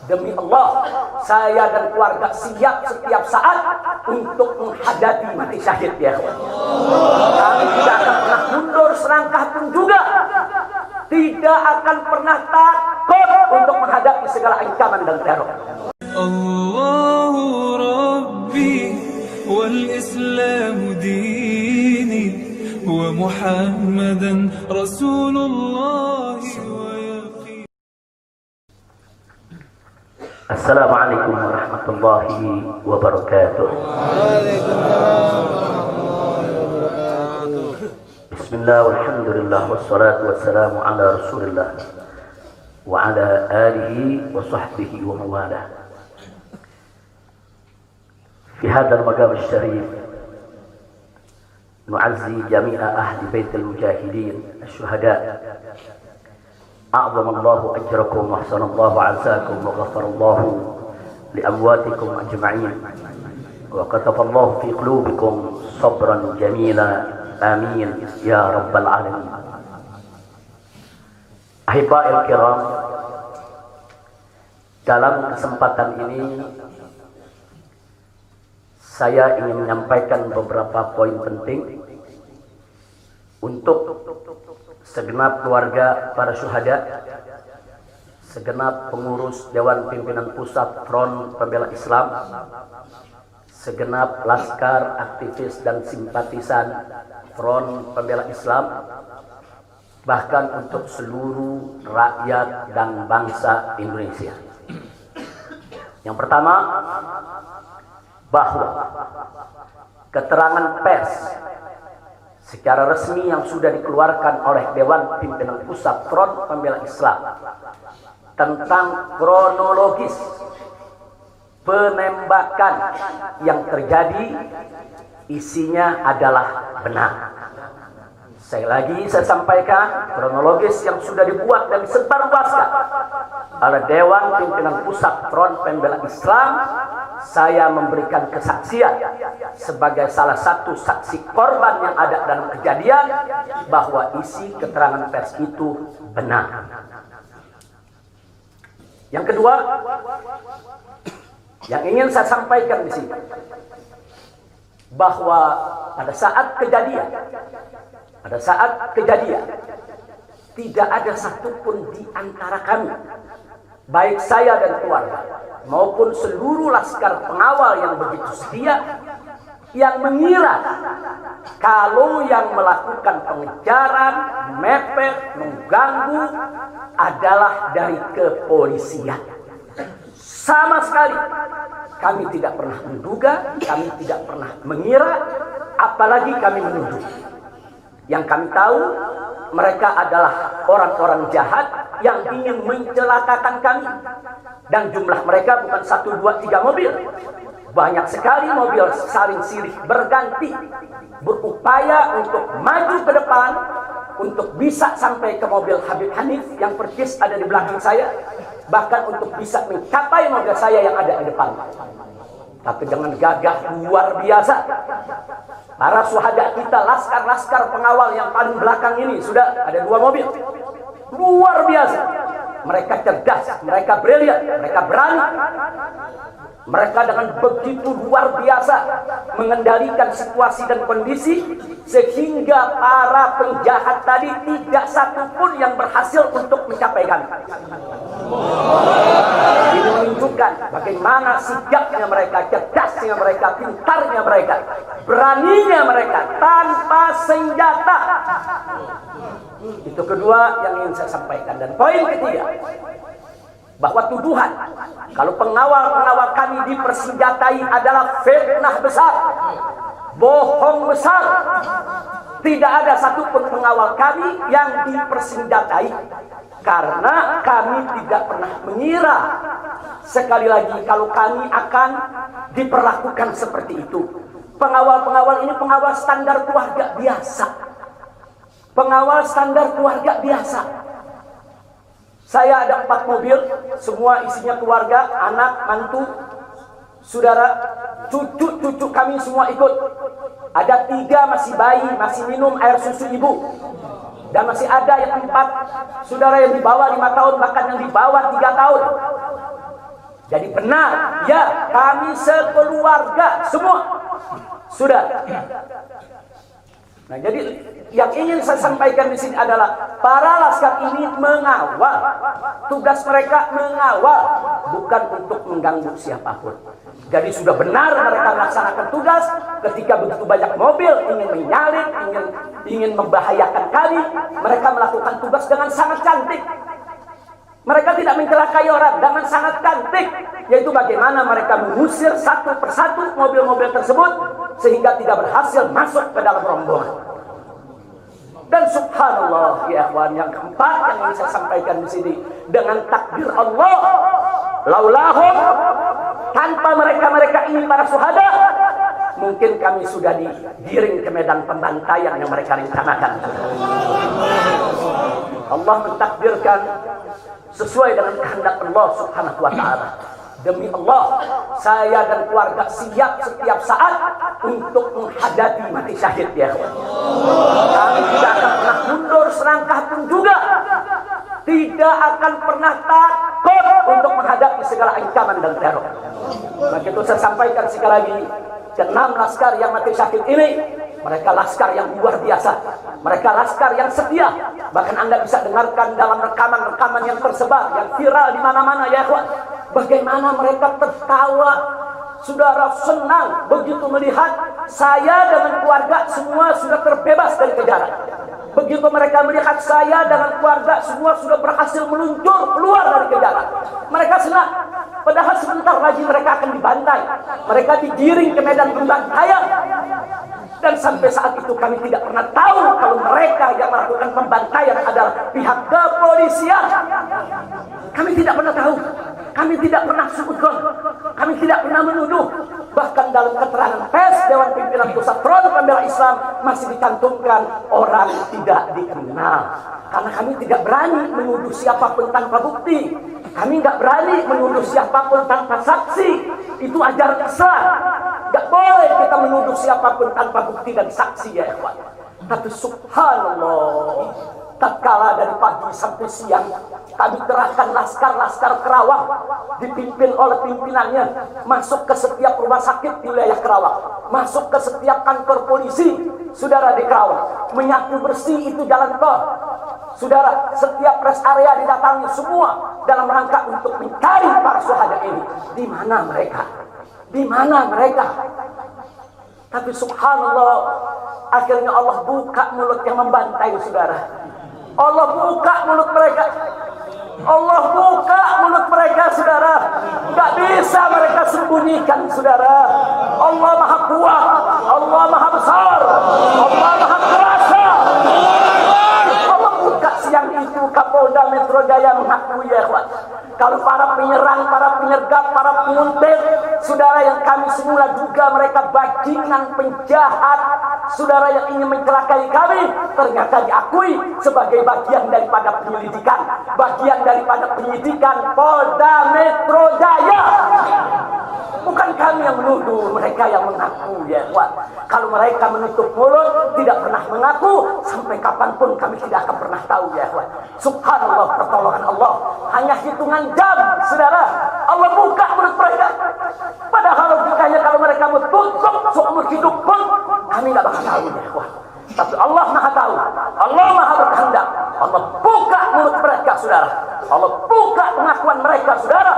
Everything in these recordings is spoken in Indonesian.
Demi Allah, saya dan keluarga siap setiap saat untuk menghadapi mati syahid ya. Kami tidak akan pernah mundur selangkah pun juga. Tidak akan pernah takut untuk menghadapi segala ancaman dan teror. Allahu Rabbi wal Islam dini wa Muhammadan Rasulullah. Assalamualaikum warahmatullahi wabarakatuh. Bismillah walhamdulillah wassalatu wassalamu ala rasulillah wa ala alihi wa sahbihi wa mawalah. Fi hadha al-maqam al-sharif nu'azzi jami'a ahli bait al-mujahidin al-shuhada. أعظم الله أجركم وأحسن الله عزاكم وغفر الله لأمواتكم أجمعين وكتب الله في قلوبكم صبرا جميلا آمين يا رب العالمين. أحبائي الكرام, dalam kesempatan ini saya ingin menyampaikan beberapa poin penting untuk segenap keluarga para syuhada, segenap pengurus Dewan Pimpinan Pusat Front Pembela Islam, segenap laskar, aktivis dan simpatisan Front Pembela Islam, bahkan untuk seluruh rakyat dan bangsa Indonesia. Yang pertama, bahwa keterangan pers secara resmi yang sudah dikeluarkan oleh Dewan Pimpinan Pusat Front Pembela Islam tentang kronologis penembakan yang terjadi isinya adalah benar. Saya sampaikan kronologis yang sudah dibuat dan disebarluaskan oleh Dewan Pimpinan Pusat Front Pembela Islam. Saya memberikan kesaksian sebagai salah satu saksi korban yang ada dalam kejadian bahwa isi keterangan pers itu benar. Yang kedua, yang ingin saya sampaikan di sini, bahwa pada saat kejadian tidak ada satupun di antara kami, baik saya dan keluarga maupun seluruh laskar pengawal yang begitu setia, yang mengira kalau yang melakukan pengejaran, mepet, mengganggu adalah dari kepolisian. Sama sekali kami tidak pernah menduga, kami tidak pernah mengira, apalagi kami menuduh. Yang kami tahu, mereka adalah orang-orang jahat yang ingin mencelakakan kami. Dan jumlah mereka bukan 1, 2, 3 mobil. Banyak sekali mobil saling silih berganti, berupaya untuk maju ke depan, untuk bisa sampai ke mobil Habib Hanif yang persis ada di belakang saya, bahkan untuk bisa mencapai mobil saya yang ada di depan. Tapi dengan gagah luar biasa, para syuhada kita, laskar-laskar pengawal yang paling belakang ini, sudah ada 2 mobil. Luar biasa. Mereka cerdas, mereka brilian, mereka berani. Mereka dengan begitu luar biasa mengendalikan situasi dan kondisi, sehingga para penjahat tadi tidak satupun yang berhasil untuk mencapai kami. Ini menunjukkan bagaimana sigapnya mereka, cerdasnya mereka, pintarnya mereka, beraninya mereka tanpa senjata. Itu kedua yang ingin saya sampaikan. Dan poin ketiga, bahwa tuduhan kalau pengawal-pengawal kami dipersenjatai adalah fitnah besar, bohong besar. Tidak ada satupun pengawal kami yang dipersenjatai, karena kami tidak pernah mengira, sekali lagi, kalau kami akan diperlakukan seperti itu. Pengawal-pengawal ini pengawal standar keluarga biasa. Pengawal standar keluarga biasa. Saya ada 4 mobil, semua isinya keluarga, anak, mantu, saudara, cucu-cucu kami semua ikut. Ada 3 masih bayi, masih minum air susu ibu. Dan masih ada yang 4 saudara yang di bawah 5 tahun, bahkan yang di bawah 3 tahun. Jadi benar, ya, kami sekeluarga semua sudah. Nah, jadi yang ingin saya sampaikan di sini adalah para laskar ini mengawal. Tugas mereka mengawal, bukan untuk mengganggu siapapun. Jadi sudah benar mereka melaksanakan tugas. Ketika begitu banyak mobil ingin menyalip, ingin membahayakan kami, mereka melakukan tugas dengan sangat cantik. Mereka tidak mencelakai orang dengan sangat cantik, yaitu bagaimana mereka mengusir satu persatu mobil-mobil tersebut sehingga tidak berhasil masuk ke dalam rombongan. Dan subhanallah, ya ikhwan, yang keempat yang ingin saya sampaikan di sini, dengan takdir Allah, laulahum, tanpa mereka ini para syuhada, mungkin kami sudah digiring ke medan pembantaian yang mereka rencanakan. Allah mentakdirkan sesuai dengan kehendak Allah subhanahu wa ta'ala. Demi Allah, saya dan keluarga siap setiap saat untuk menghadapi mati syahid, ya. Kami tidak akan pernah mundur selangkah pun juga. Tidak akan pernah takut untuk menghadapi segala ancaman dan teror. Maka itu saya sampaikan sekali lagi, 6 laskar yang mati syahid ini, mereka laskar yang luar biasa. Mereka laskar yang setia. Bahkan Anda bisa dengarkan dalam rekaman-rekaman yang tersebar, yang viral di mana-mana, ya ikhwan. Bagaimana mereka tertawa, saudara, senang begitu melihat saya dengan keluarga semua sudah terbebas dari kejaran. Begitu mereka melihat saya dengan keluarga semua sudah berhasil meluncur keluar dari kejaran, mereka senang. Padahal sebentar lagi mereka akan dibantai. Mereka digiring ke medan pembantaian. Dan sampai saat itu kami tidak pernah tahu kalau mereka yang melakukan pembantaian adalah pihak kepolisian. Kami tidak pernah tahu. Kami tidak pernah suudzon. Kami tidak pernah menuduh. Bahkan dalam keterangan pers Dewan Pimpinan Pusat Front Pembela Islam masih dicantumkan orang tidak dikenal. Karena kami tidak berani menuduh siapapun tanpa bukti. Kami nggak berani menuduh siapapun tanpa saksi. Itu ajaran Islam. Nggak boleh kita menuduh siapapun tanpa bukti dan saksi, ya ikhwan. Tapi subhanallah, tatkala dari pagi sampai siang kami kerahkan laskar-laskar Kerawang dipimpin oleh pimpinannya masuk ke setiap rumah sakit di wilayah Kerawang, masuk ke setiap kantor polisi, saudara, di Kerawang, menyapu bersih itu jalan tol. Saudara, setiap rest area didatangi semua dalam rangka untuk mencari para syuhada ini. Di mana mereka? Di mana mereka? Tapi subhanallah, akhirnya Allah buka mulut yang membantai, saudara. Allah buka mulut mereka. Allah buka mulut mereka, saudara. Gak bisa mereka sembunyikan, saudara. Allah maha kuat, Allah maha besar, Allah maha kuasa. Allah buka siang itu. Kapolda Metro Jaya mengakui, ya ikhwan, kalau para penyerang, para penyergap, para penguntit, saudara, yang kami semula duga mereka bajingan penjahat, saudara, yang ingin mencelakai kami, ternyata diakui sebagai bagian daripada penyelidikan, bagian daripada penyidikan Polda Metro Jaya. Bukan kami yang menuduh, mereka yang mengaku, ya ikhwan. Kalau mereka menutup mulut, tidak pernah mengaku, sampai kapanpun kami tidak akan pernah tahu, ya ikhwan. Subhanallah, pertolongan Allah hanya hitungan jam, saudara. Allah buka mulut mereka. Padahal logikanya kalau mereka menutup seumur hidup pun kami tidak bakal tahu, ya ikhwan. Tapi Allah maha tahu, Allah maha berkehendak. Allah buka mulut mereka, saudara. Allah buka pengakuan mereka, saudara,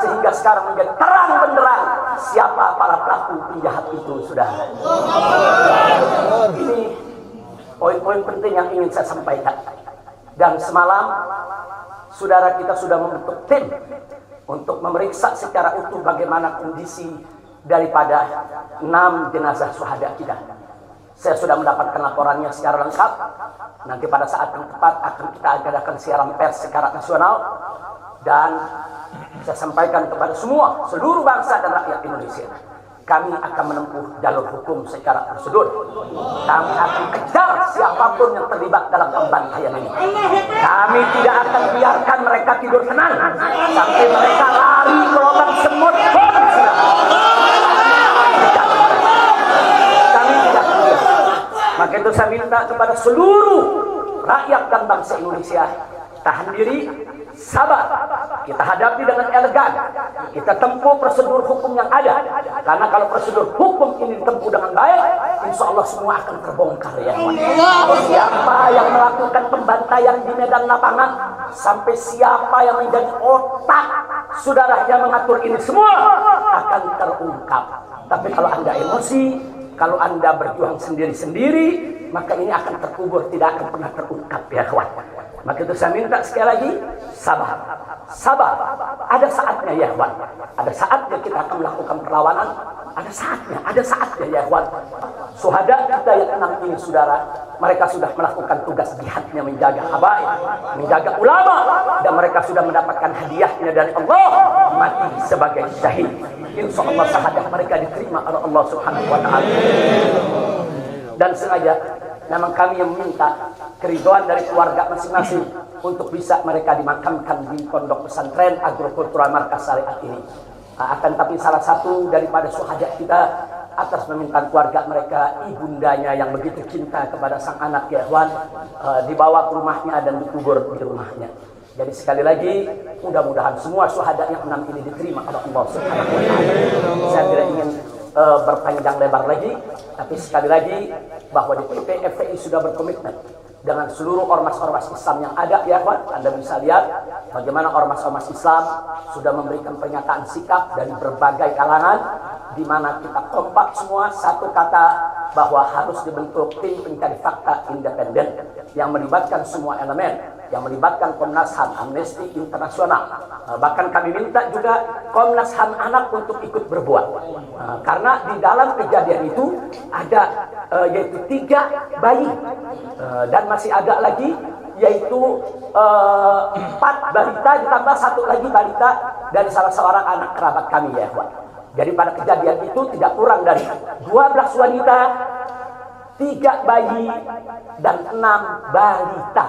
sehingga sekarang menjadi terang benderang siapa para pelaku penjahat itu, saudara. Ini poin-poin penting yang ingin saya sampaikan. Dan semalam, saudara, kita sudah membentuk tim untuk memeriksa secara utuh bagaimana kondisi daripada 6 jenazah syuhada kita. Saya sudah mendapatkan laporannya secara lengkap. Nanti pada saat yang tepat akan kita adakan siaran pers secara nasional. Dan saya sampaikan kepada semua, seluruh bangsa dan rakyat Indonesia, kami akan menempuh jalur hukum secara prosedur. Kami akan kejar siapapun yang terlibat dalam pembantaian ini. Kami tidak akan biarkan mereka tidur tenang sampai mereka lari ke lubang semut pun. Kami tidak biar. Maka itu saya minta kepada seluruh rakyat dan bangsa Indonesia, tahan diri, sabar. kita hadapi dengan elegan, kita tempuh prosedur hukum yang ada. Karena kalau prosedur hukum ini ditempuh dengan baik, insya Allah semua akan terbongkar ya. Siapa yang melakukan pembantaian di medan lapangan, sampai siapa yang menjadi otak saudara yang mengatur ini semua akan terungkap. Tapi kalau Anda emosi, kalau Anda berjuang sendiri-sendiri, maka ini akan terkubur, tidak akan pernah terungkap ya kawan. Maka itu saya minta sekali lagi, sabar. Sabar. Ada saatnya ya kawan. Ada saatnya kita akan melakukan perlawanan. Ada saatnya ya kawan. Syuhada kita yang 6 ini saudara, mereka sudah melakukan tugas jihadnya, menjaga habaib, menjaga ulama, dan mereka sudah mendapatkan hadiahnya dari Allah, mati sebagai syahid. Insya Allah syahadah mereka diterima oleh Allah Subhanahu wa ta'ala. Dan sengaja memang kami yang meminta keriduan dari keluarga masing-masing untuk bisa mereka dimakamkan di pondok pesantren agrokultural markas syariat ini. Akan tapi salah satu daripada syuhada kita atas permintaan keluarga mereka, ibundanya yang begitu cinta kepada sang anak ya ikhwan, dibawa ke rumahnya dan dikubur di rumahnya. Jadi sekali lagi, mudah-mudahan semua syuhada yang 6 ini diterima oleh Allah Subhanahu wa ta'ala. Saya tidak ingin berpanjang lebar lagi, tapi sekali lagi bahwa DPP FPI sudah berkomitmen dengan seluruh ormas-ormas Islam yang ada ya kawan. Anda bisa lihat bagaimana ormas-ormas Islam sudah memberikan pernyataan sikap dari berbagai kalangan, di mana kita kompak semua satu kata bahwa harus dibentuk tim pencari fakta independen yang melibatkan semua elemen, yang melibatkan Komnas HAM, Amnesty Internasional. Bahkan kami minta juga Komnas HAM anak untuk ikut berbuat. Karena di dalam kejadian itu ada yaitu 3 bayi dan masih ada lagi yaitu 4 balita ditambah 1 lagi balita dari salah seorang anak kerabat kami ya ikhwan. Jadi pada kejadian itu tidak kurang dari 12 wanita, 3 bayi dan 6 balita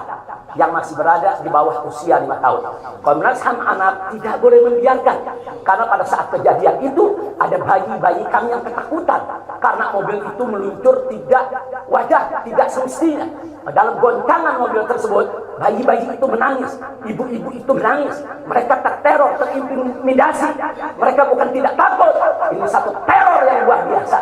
yang masih berada di bawah usia 5 tahun. Komnas HAM anak tidak boleh membiarkan, karena pada saat kejadian itu ada bayi-bayi kami yang ketakutan karena mobil itu meluncur tidak wajar, tidak semestinya. Dalam goncangan mobil tersebut, bayi-bayi itu menangis, ibu-ibu itu menangis, mereka terteror, terintimidasi. Mereka bukan tidak takut, ini satu teror yang luar biasa.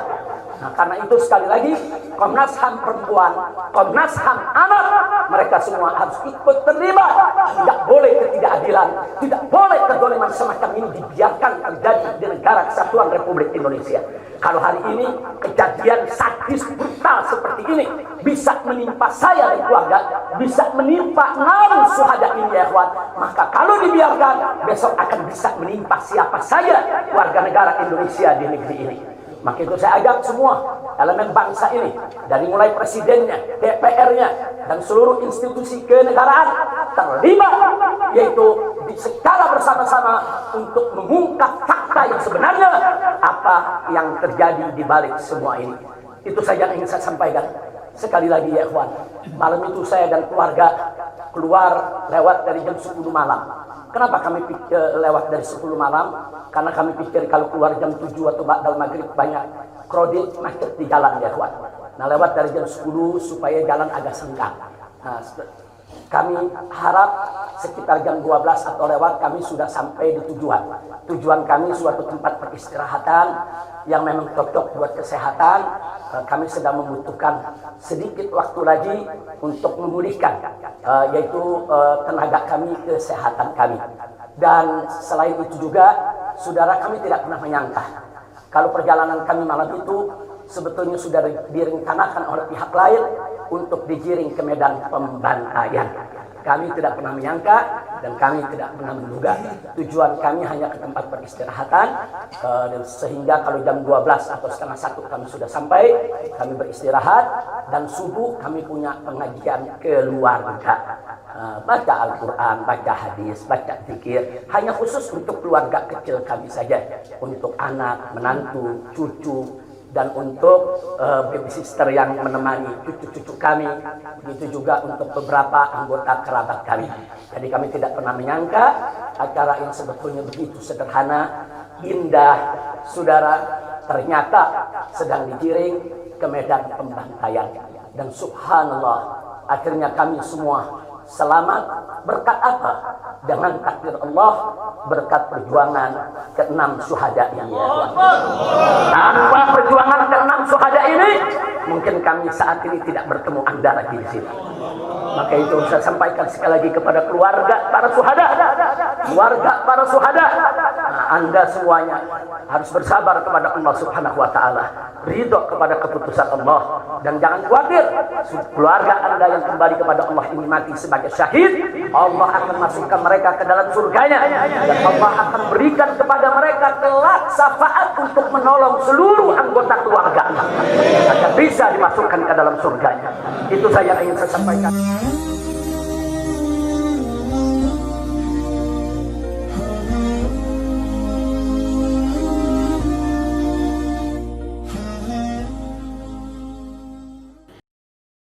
Nah, karena itu sekali lagi Komnas HAM perempuan, Komnas HAM anak, mereka semua harus ikut terlibat. Tidak boleh ketidakadilan, tidak boleh kezaliman semacam ini dibiarkan terjadi di negara kesatuan Republik Indonesia. Kalau hari ini kejadian sadis brutal seperti ini bisa menimpa saya dan keluarga, bisa menimpa 6 syuhada ini ya ikhwan, maka kalau dibiarkan besok akan bisa menimpa siapa saja warga negara Indonesia di negeri ini. Maka itu saya ajak semua elemen bangsa ini, dari mulai presidennya, DPR-nya, dan seluruh institusi kenegaraan terlibat, yaitu secara bersama-sama untuk mengungkap fakta yang sebenarnya apa yang terjadi di balik semua ini. Itu saja yang ingin saya sampaikan. Sekali lagi ya ikhwan, malam itu saya dan keluarga keluar lewat dari jam 10 malam. Kenapa kami lewat dari 10 malam? Karena kami pikir kalau keluar jam 7 atau ba'dal maghrib banyak krodit macet di jalan ya kawan. Nah, lewat dari jam 10 supaya jalan agak senggang. Nah, kami harap sekitar jam 12 atau lewat kami sudah sampai di tujuan. Tujuan kami suatu tempat peristirahatan yang memang cocok buat kesehatan. Kami sedang membutuhkan sedikit waktu lagi untuk memulihkan yaitu tenaga kami, kesehatan kami. Dan selain itu juga, saudara, kami tidak pernah menyangka kalau perjalanan kami malam itu sebetulnya sudah direncanakan oleh pihak lain untuk digiring ke medan pembantaian. Kami tidak pernah menyangka dan kami tidak pernah menduga. Tujuan kami hanya ke tempat peristirahatan, dan sehingga kalau jam 12 atau setengah 1 kami sudah sampai, kami beristirahat, dan subuh kami punya pengajian keluarga. Baca Al-Quran, baca hadis, baca zikir, hanya khusus untuk keluarga kecil kami saja, untuk anak, menantu, cucu, dan untuk babysitter yang menemani cucu-cucu kami, begitu juga untuk beberapa anggota kerabat kami. Jadi kami tidak pernah menyangka acara yang sebetulnya begitu sederhana, indah, saudara, ternyata sedang digiring ke medan pembantaian. Dan subhanallah, akhirnya kami semua Selamat berkat apa? Dengan takdir Allah, berkat perjuangan ke-6 syuhada ini. Tanpa perjuangan ke-6 syuhada ini, mungkin kami saat ini tidak bertemu Anda lagi di sini. Maka itu saya sampaikan sekali lagi kepada keluarga para syuhada. Keluarga para syuhada, Anda semuanya harus bersabar kepada Allah Subhanahu wa taala. Ridho kepada keputusan Allah, dan jangan khawatir, keluarga Anda yang kembali kepada Allah ini mati sebagai syahid, Allah akan masukkan mereka ke dalam surganya, dan Allah akan berikan kepada mereka kelak syafaat untuk menolong seluruh anggota keluarga agar bisa dimasukkan ke dalam surganya. Itu saja yang ingin saya sampaikan.